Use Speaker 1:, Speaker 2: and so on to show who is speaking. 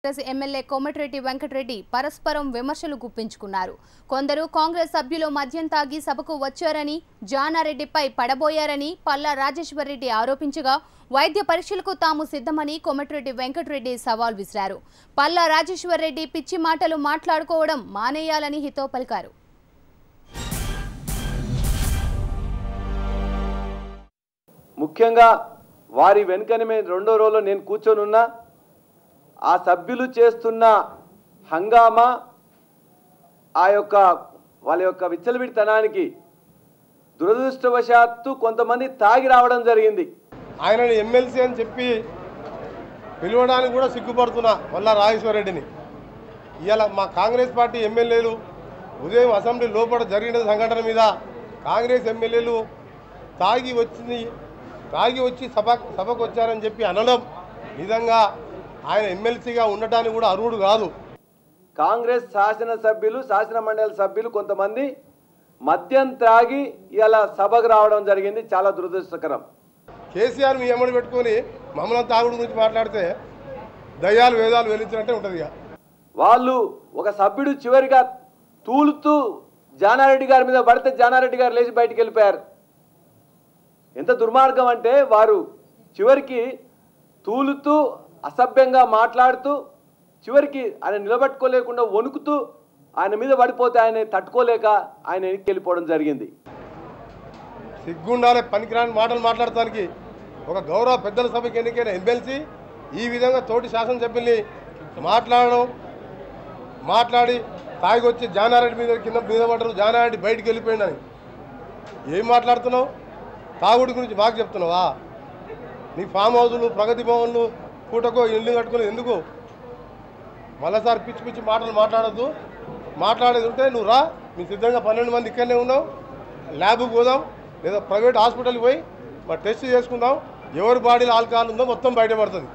Speaker 1: Plus MLA Komatireddy Venkatareddy పరస్పరం విమర్శలు గుప్పించుకున్నారు. కొందరు కాంగ్రెస్ సభ్యులు మద్యం తాగి సభకు వచ్చారని, జానారెడ్డిపై పడబోయారని పల్లా రాజేశ్వరరెడ్డి ఆరోపించగా వైద్య పరీక్షలకు తాము సిద్ధమని కోమటిరెడ్డి వెంకటరెడ్డి సవాల్ విసిరారు. పల్లా రాజేశ్వరరెడ్డి పిచ్చి మాటలు మాట్లాడుకోవడం మానేయాలని హితవు పలికారు.
Speaker 2: ముఖ్యంగా వారి వెనుకనే రెండో రోజులో నేను కూర్చొని ఉన్నా. ఆ సభ్యులు చేస్తున్న హంగామా, వాళ్ళ యొక్క విచ్చలవిడితనానికి దురదృష్టవశాత్తు కొంతమంది తాగి రావడం జరిగింది.
Speaker 3: ఆయనని ఎమ్మెల్సీ అని చెప్పి పిలవడానికి కూడా సిగ్గుపడుతున్నా పల్లా రాజేశ్వరరెడ్డిని. ఇవాళ మా కాంగ్రెస్ పార్టీ ఎమ్మెల్యేలు ఉదయం అసెంబ్లీ లోపల జరిగిన సంఘటన మీద కాంగ్రెస్ ఎమ్మెల్యేలు తాగి వచ్చి సభకు వచ్చారని చెప్పి అనడం నిజంగా ఆయన ఎమ్మెల్సీగా ఉండటానికి కూడా అర్హుడు కాదు.
Speaker 2: కాంగ్రెస్ శాసనసభ్యులు, శాసన మండలి సభ్యులు కొంతమంది మద్యం త్రాగి ఇలా సభకు రావడం జరిగింది. చాలా దురదృష్టకరం.
Speaker 3: కేసీఆర్ మీ ఎమ్మడి పెట్టుకొని మమ్మల్ని తాగుడు గురించి మాట్లాడితే దయ్యాలు వేదాలు వెలించినట్టే ఉంటుంది.
Speaker 2: వాళ్ళు ఒక సభ్యుడు చివరిగా తూలుతూ జానారెడ్డి గారి మీద పడితే జానారెడ్డి గారు లేచి బయటికి వెళ్ళిపోయారు. ఎంత దుర్మార్గం అంటే వారు చివరికి తూలుతూ అసభ్యంగా మాట్లాడుతూ చివరికి ఆయన నిలబట్టుకోలేకుండా వణుకుతూ ఆయన మీద పడిపోతే ఆయన తట్టుకోలేక ఆయన వెనక్కి వెళ్ళిపోవడం జరిగింది.
Speaker 3: సిగ్గుండాలే పనికిరాని మాటలు మాట్లాడటానికి. ఒక గౌరవ పెద్దల సభకి ఎన్నికైన ఎమ్మెల్సీ ఈ విధంగా తోటి శాసనసభ్యుల్ని మాట్లాడి తాగికొచ్చి జానారెడ్డి మీద పడ్డారు, జానారెడ్డి బయటికి వెళ్ళిపోయిందని ఏం మాట్లాడుతున్నావు? తాగుడి గురించి మాకు చెప్తున్నావా? నీ ఫామ్ హౌజులు, ప్రగతి భవన్లు, పూటకో ఇల్లు కట్టుకుని ఎందుకు? మళ్ళీసారి పిచ్చి పిచ్చి మాటలు మాట్లాడద్దు. మాట్లాడేది ఉంటే నువ్వు రా, మేము సిద్ధంగా 12 మంది ఇక్కడనే ఉన్నాం. ల్యాబ్కి పోదాం, లేదా ప్రైవేట్ హాస్పిటల్కి పోయి మరి టెస్ట్ చేసుకుందాం. ఎవరి బాడీలో ఆల్కహాల్ ఉందో మొత్తం బయటపడుతుంది.